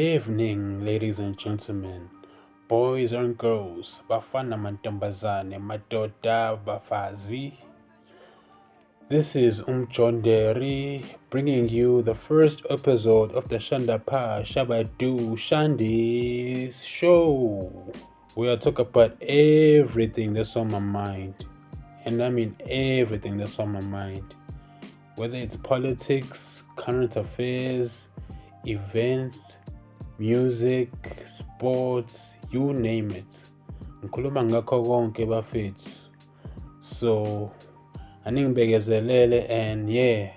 evening, ladies and gentlemen, boys and girls, bafana mantombazane, madoda, bafazi. This is Umjonderi bringing you the first episode of the Shandapa Shabadu Shandi's show. We'll talk about everything that's on my mind. And I mean everything that's on my mind. Whether it's politics, current affairs, events, music, sports, you name it. Ngikhuluma ngakho konke bafethu. So, aningibekezelele and yeah,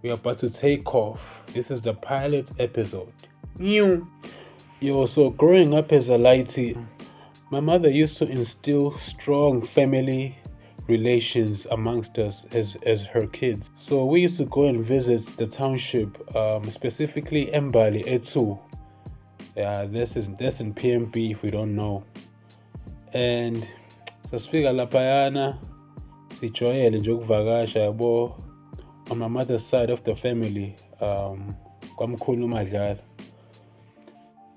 we are about to take off. This is the pilot episode. Yo, so growing up as a lighty, my mother used to instill strong family relations amongst us as her kids. So we used to go and visit the township, specifically Mbali Etu. Yeah, that's in PMP if we don't know. And sasifika laphayana sijwayele nje ukuvakasha yabo on my mother's side of the family, kwamkhulu uMadlala.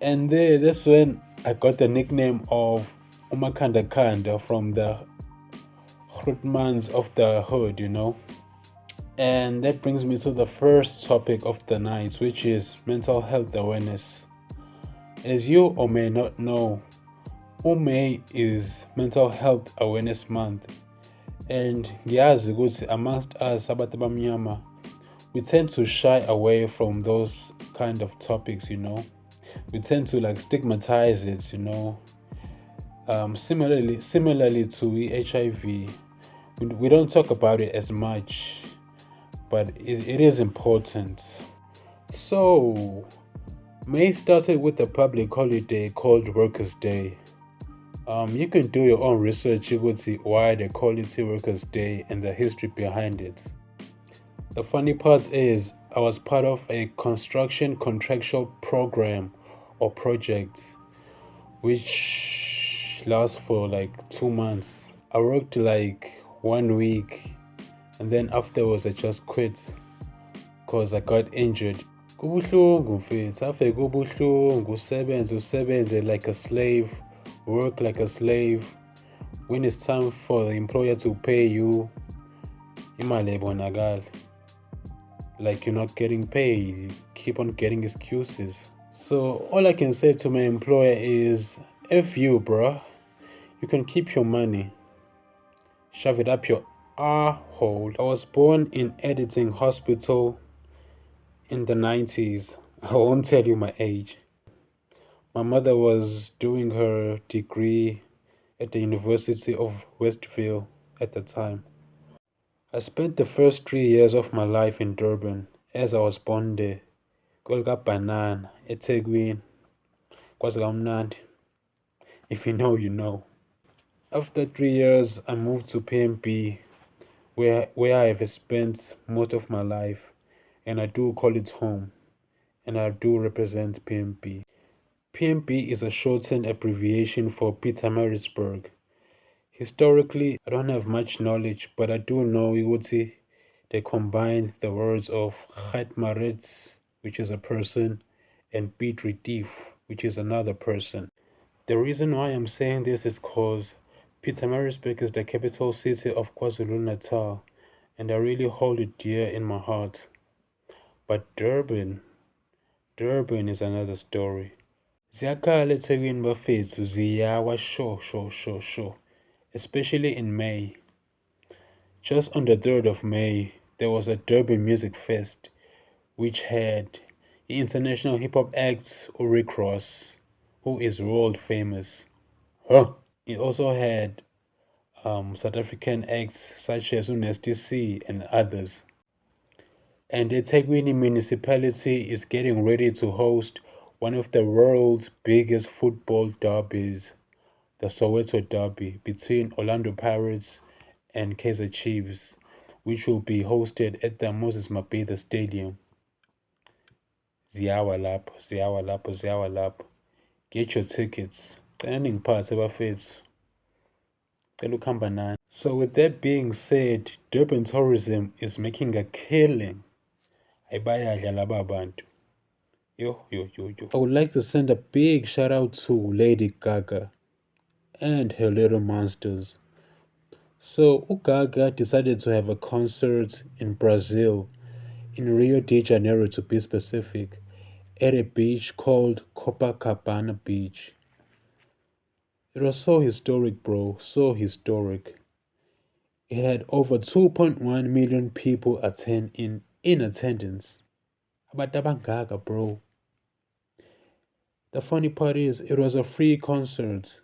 And that's when I got the nickname of Umakanda from the Grootmans of the hood, you know. And that brings me to the first topic of the night, which is mental health awareness. As you or may not know, May is Mental Health Awareness Month. And ngiyazi ukuthi amongst us abantu abamnyama, we tend to shy away from those kind of topics, you know. We tend to like stigmatize it, you know. Similarly to HIV, we don't talk about it as much, but it is important. So, May started with a public holiday called Workers' Day. You can do your own research. You would see why they call it Workers' Day and the history behind it. The funny part is, I was part of a construction contractual program or project which lasts for like 2 months. I worked like 1 week and then afterwards I just quit because I got injured. Kubuhlungu mfethu, ave kubuhlungu, usebenze like a slave, work like a slave. When it's time for the employer to pay you, imali ayibonakali. Like you're not getting paid, you keep on getting excuses. So all I can say to my employer is, F you, bruh. You can keep your money. Shove it up your hole. I was born in Editing Hospital in the 90s. I won't tell you my age. My mother was doing her degree at the University of Westville at the time. I spent the first 3 years of my life in Durban, as I was born there. Kolka Banana, eThekwini, kwaZikamnandi. If you know, you know. After 3 years, I moved to PMP, where I have spent most of my life, and I do call it home, and I do represent PMP. PMP is a shortened abbreviation for Pietermaritzburg. Historically, I don't have much knowledge, but I do know Iwuti. They combined the words of Maritz, which is a person, and Piet Retief, which is another person. The reason why I'm saying this is because Pietermaritzburg is the capital city of KwaZulu-Natal, and I really hold it dear in my heart. But Durban is another story. Ziyakhala eThekwini bafethu, ziyawa sure. Especially in May. Just on the 3rd of May, there was a Durban Music Fest, which had the international hip-hop act Uri Cross, who is world famous. It also had South African acts such as Nasty C and others. And the Ethekwini municipality is getting ready to host one of the world's biggest football derbies, the Soweto Derby between Orlando Pirates and Kaizer Chiefs, which will be hosted at the Moses Mabhida Stadium. Ziyawa lapho. Get your tickets. Standing parts of our fits. So with that being said, Durban tourism is making a killing. Aybayadla laba bantu. I would like to send a big shout out to Lady Gaga and her little monsters. So, Gaga decided to have a concert in Brazil, in Rio de Janeiro to be specific, at a beach called Copacabana Beach. It was so historic, bro, so historic. It had over 2.1 million people in attendance. Abantu Gaga, bro. The funny part is, it was a free concert,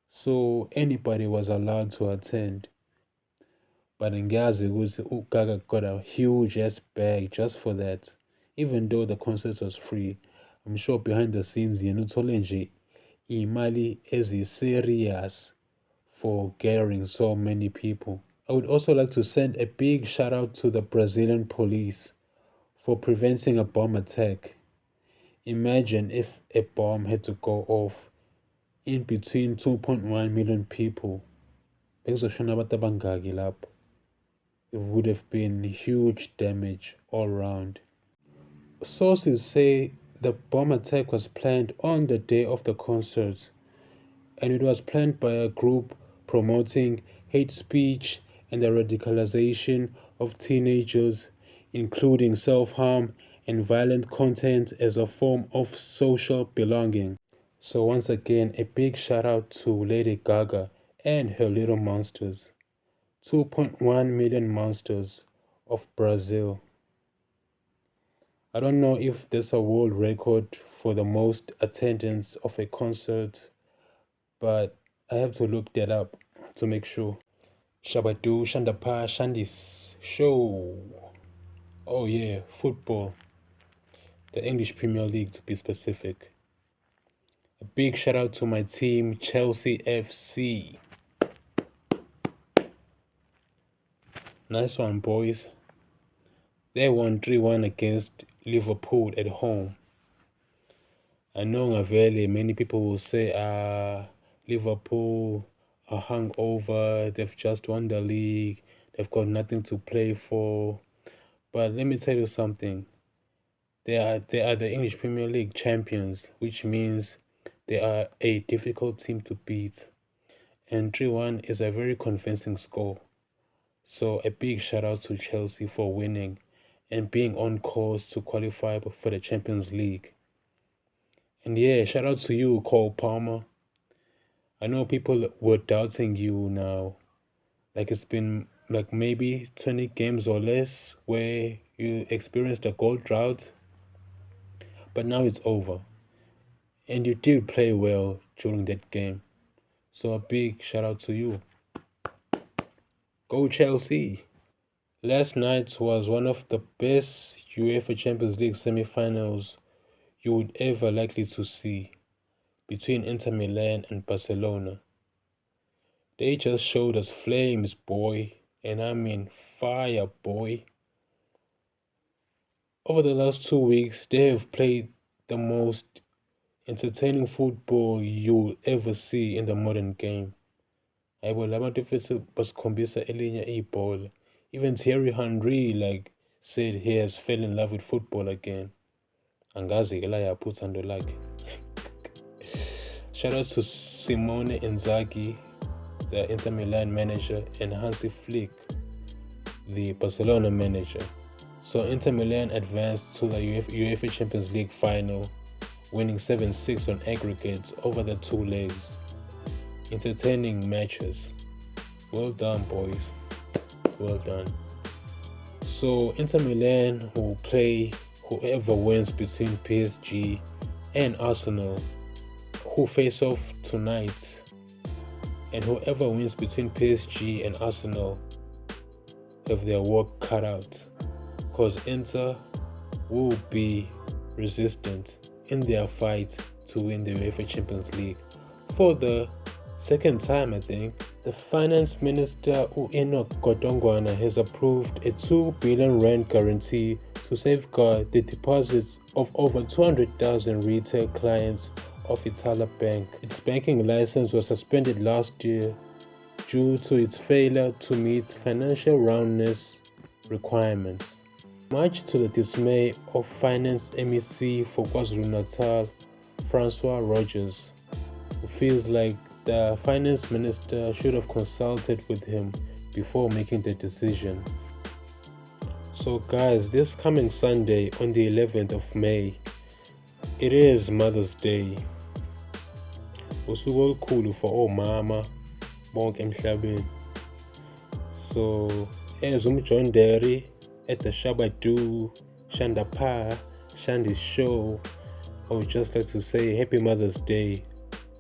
so anybody was allowed to attend. But in Gaza, Gaga got a huge ass bag just for that. Even though the concert was free, I'm sure behind the scenes, uthole nje imali eziserious for gathering so many people. I would also like to send a big shout out to the Brazilian police for preventing a bomb attack. Imagine if a bomb had to go off in between 2.1 million people. Bekuzoshona abantu abangaki lapho? It would have been huge damage all round. Sources say the bomb attack was planned on the day of the concert, and it was planned by a group promoting hate speech and the radicalization of teenagers, including self harm and violent content as a form of social belonging. So, once again, a big shout out to Lady Gaga and her little monsters. 2.1 million monsters of Brazil. I don't know if there's a world record for the most attendance of a concert, but I have to look that up to make sure. Shabadu, Shandapa, Shandis, show. Oh yeah, football. The English Premier League to be specific. A big shout out to my team, Chelsea FC. Nice one, boys. They won 3-1 against Liverpool at home. I know Ngaveli, many people will say, Liverpool are hungover, they've just won the league, they've got nothing to play for. But let me tell you something. They are the English Premier League champions, which means they are a difficult team to beat. And 3-1 is a very convincing score. So a big shout out to Chelsea for winning and being on course to qualify for the Champions League. And yeah, shout out to you, Cole Palmer. I know people were doubting you now. Like it's been like maybe 20 games or less where you experienced a goal drought. But now it's over. And you did play well during that game. So a big shout out to you. Go Chelsea. Last night was one of the best UEFA Champions League Semi-Finals you would ever likely to see, between Inter Milan and Barcelona. They just showed us flames, boy, and I mean fire, boy. Over the last 2 weeks, they have played the most entertaining football you'll ever see in the modern game. Hayibo labantu futhi basikhombisa elinye ibhola. Even Thierry Henry said he has fell in love with football again. Angazi ke la yapha uthando lakhe. Shout out to Simone Inzaghi, the Inter Milan manager, and Hansi Flick, the Barcelona manager. So Inter Milan advanced to the UEFA Champions League final, winning 7-6 on aggregate over the two legs. Entertaining matches. Well done, boys. Well done. So Inter Milan will play whoever wins between PSG and Arsenal, who face off tonight. And whoever wins between PSG and Arsenal have their work cut out, because Inter will be resistant in their fight to win the UEFA Champions League for the second time, I think. The finance minister Enoch Godongwana has approved a 2 billion rand guarantee to safeguard the deposits of over 200,000 retail clients of Itala Bank. Its banking license was suspended last year due to its failure to meet financial roundness requirements. Much to the dismay of Finance MEC for KwaZulu-Natal, Francois Rogers, who feels like the finance minister should have consulted with him before making the decision. So guys, this coming Sunday on the 11th of May, it is Mother's Day. Usuku olukhulu for omama bonke emhlabeni. So as John Derry at the Shabadu, Shandapa, Shandy's show, I would just like to say Happy Mother's Day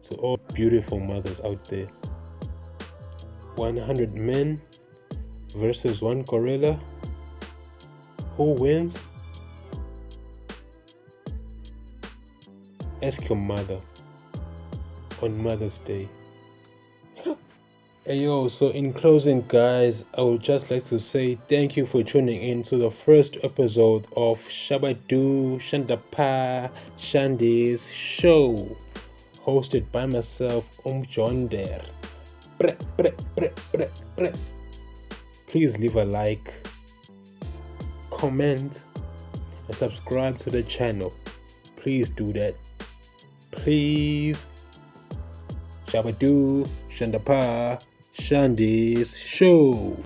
to all beautiful mothers out there. 100 men versus one gorilla. Who wins? Ask your mother on Mother's Day. Hey yo, so in closing guys, I would just like to say thank you for tuning in to the first episode of Shabadu Shandapa Shandy's show, hosted by myself, John Der. Please leave a like, comment, and subscribe to the channel. Please do that. Please. Shabadu Shandapa Shandy's show.